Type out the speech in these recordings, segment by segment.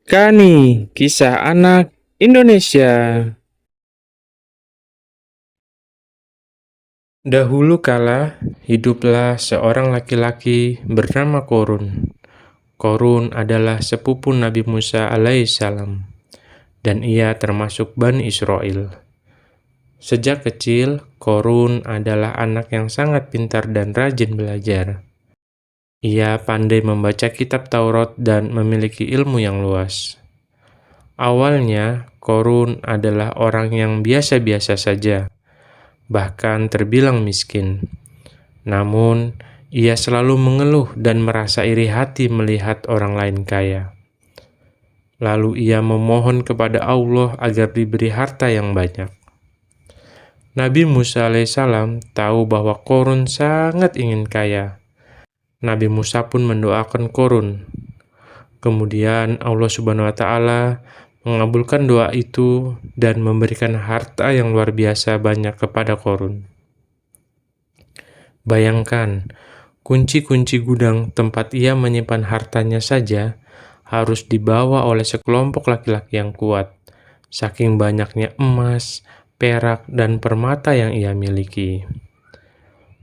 Kani, kisah anak Indonesia. Dahulu kala, hiduplah seorang laki-laki bernama Korun. Korun adalah sepupu Nabi Musa alaihissalam, dan ia termasuk Bani Israel. Sejak kecil, Korun adalah anak yang sangat pintar dan rajin belajar. Ia pandai membaca kitab Taurat dan memiliki ilmu yang luas. Awalnya, Korun adalah orang yang biasa-biasa saja, bahkan terbilang miskin. Namun, ia selalu mengeluh dan merasa iri hati melihat orang lain kaya. Lalu ia memohon kepada Allah agar diberi harta yang banyak. Nabi Musa alaihissalam tahu bahwa Korun sangat ingin kaya. Nabi Musa pun mendoakan Korun. Kemudian Allah Subhanahu wa Ta'ala mengabulkan doa itu dan memberikan harta yang luar biasa banyak kepada Korun. Bayangkan, kunci-kunci gudang tempat ia menyimpan hartanya saja harus dibawa oleh sekelompok laki-laki yang kuat, saking banyaknya emas, perak, dan permata yang ia miliki.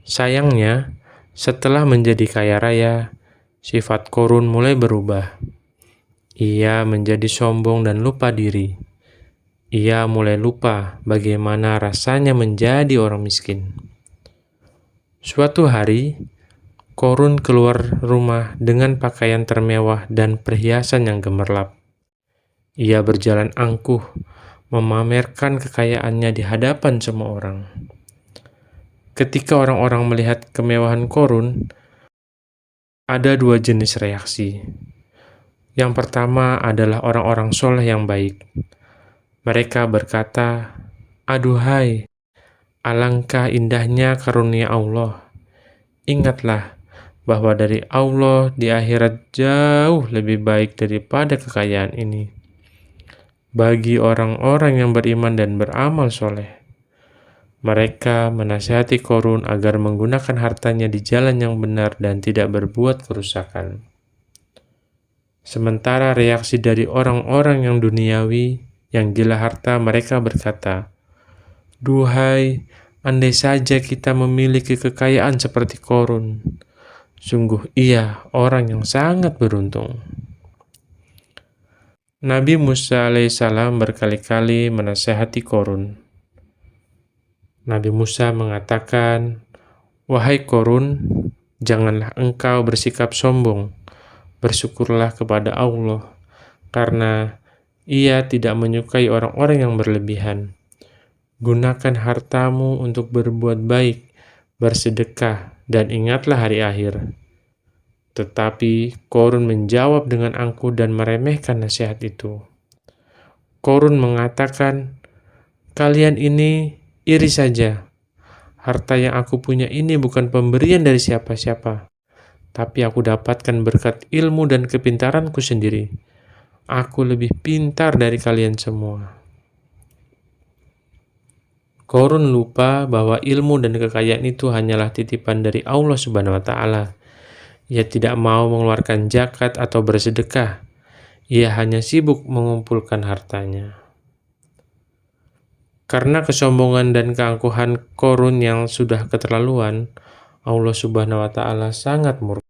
Sayangnya, setelah menjadi kaya raya, sifat Korun mulai berubah. Ia menjadi sombong dan lupa diri. Ia mulai lupa bagaimana rasanya menjadi orang miskin. Suatu hari, Korun keluar rumah dengan pakaian termewah dan perhiasan yang gemerlap. Ia berjalan angkuh, memamerkan kekayaannya di hadapan semua orang. Ketika orang-orang melihat kemewahan Korun, ada dua jenis reaksi. Yang pertama adalah orang-orang soleh yang baik. Mereka berkata, "Aduhai, alangkah indahnya karunia Allah. Ingatlah bahwa dari Allah di akhirat jauh lebih baik daripada kekayaan ini. Bagi orang-orang yang beriman dan beramal soleh." Mereka menasihati Korun agar menggunakan hartanya di jalan yang benar dan tidak berbuat kerusakan. Sementara reaksi dari orang-orang yang duniawi, yang gila harta, mereka berkata, "Duhai, andai saja kita memiliki kekayaan seperti Korun. Sungguh ia orang yang sangat beruntung." Nabi Musa alaihissalam berkali-kali menasihati Korun. Nabi Musa mengatakan, "Wahai Korun, janganlah engkau bersikap sombong. Bersyukurlah kepada Allah, karena Ia tidak menyukai orang-orang yang berlebihan. Gunakan hartamu untuk berbuat baik, bersedekah, dan ingatlah hari akhir." Tetapi Korun menjawab dengan angkuh dan meremehkan nasihat itu. Korun mengatakan, "Kalian ini iri saja. Harta yang aku punya ini bukan pemberian dari siapa-siapa, tapi aku dapatkan berkat ilmu dan kepintaranku sendiri. Aku lebih pintar dari kalian semua." Korun lupa bahwa ilmu dan kekayaan itu hanyalah titipan dari Allah Subhanahu wa Ta'ala. Ia tidak mau mengeluarkan zakat atau bersedekah. Ia hanya sibuk mengumpulkan hartanya. Karena kesombongan dan keangkuhan Korun yang sudah keterlaluan, Allah Subhanahu wa Ta'ala sangat murka.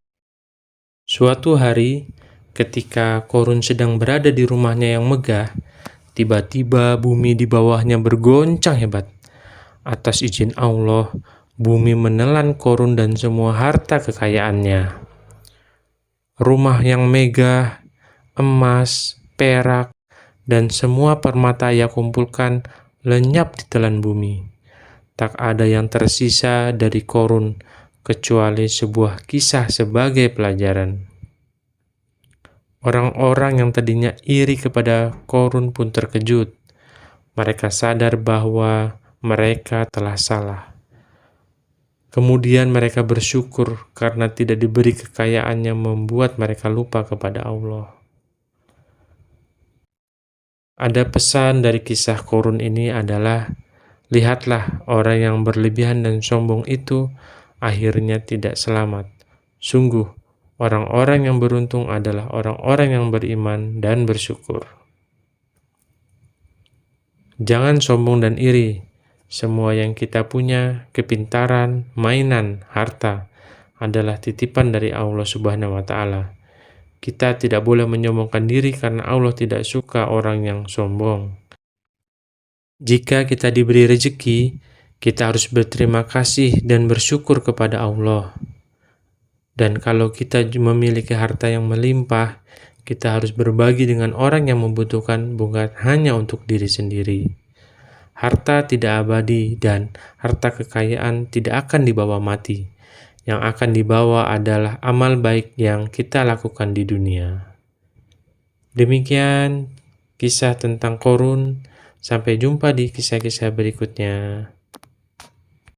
Suatu hari, ketika Korun sedang berada di rumahnya yang megah, tiba-tiba bumi di bawahnya bergoncang hebat. Atas izin Allah, bumi menelan Korun dan semua harta kekayaannya. Rumah yang megah, emas, perak, dan semua permata ia kumpulkan lenyap ditelan bumi. Tak ada yang tersisa dari Korun kecuali sebuah kisah sebagai pelajaran. Orang-orang yang tadinya iri kepada Korun pun terkejut. Mereka sadar bahwa mereka telah salah. Kemudian mereka bersyukur karena tidak diberi kekayaan yang membuat mereka lupa kepada Allah. Ada pesan dari kisah Korun ini adalah, lihatlah orang yang berlebihan dan sombong itu akhirnya tidak selamat. Sungguh, Orang-orang yang beruntung adalah orang-orang yang beriman dan bersyukur. Jangan sombong dan iri. Semua yang kita punya, kepintaran, mainan, harta, adalah titipan dari Allah Subhanahu wa Ta'ala. Kita tidak boleh menyombongkan diri karena Allah tidak suka orang yang sombong. Jika kita diberi rezeki, kita harus berterima kasih dan bersyukur kepada Allah. Dan kalau kita memiliki harta yang melimpah, kita harus berbagi dengan orang yang membutuhkan, bukan hanya untuk diri sendiri. Harta tidak abadi dan harta kekayaan tidak akan dibawa mati. Yang akan dibawa adalah amal baik yang kita lakukan di dunia. Demikian kisah tentang Qorun. Sampai jumpa di kisah-kisah berikutnya.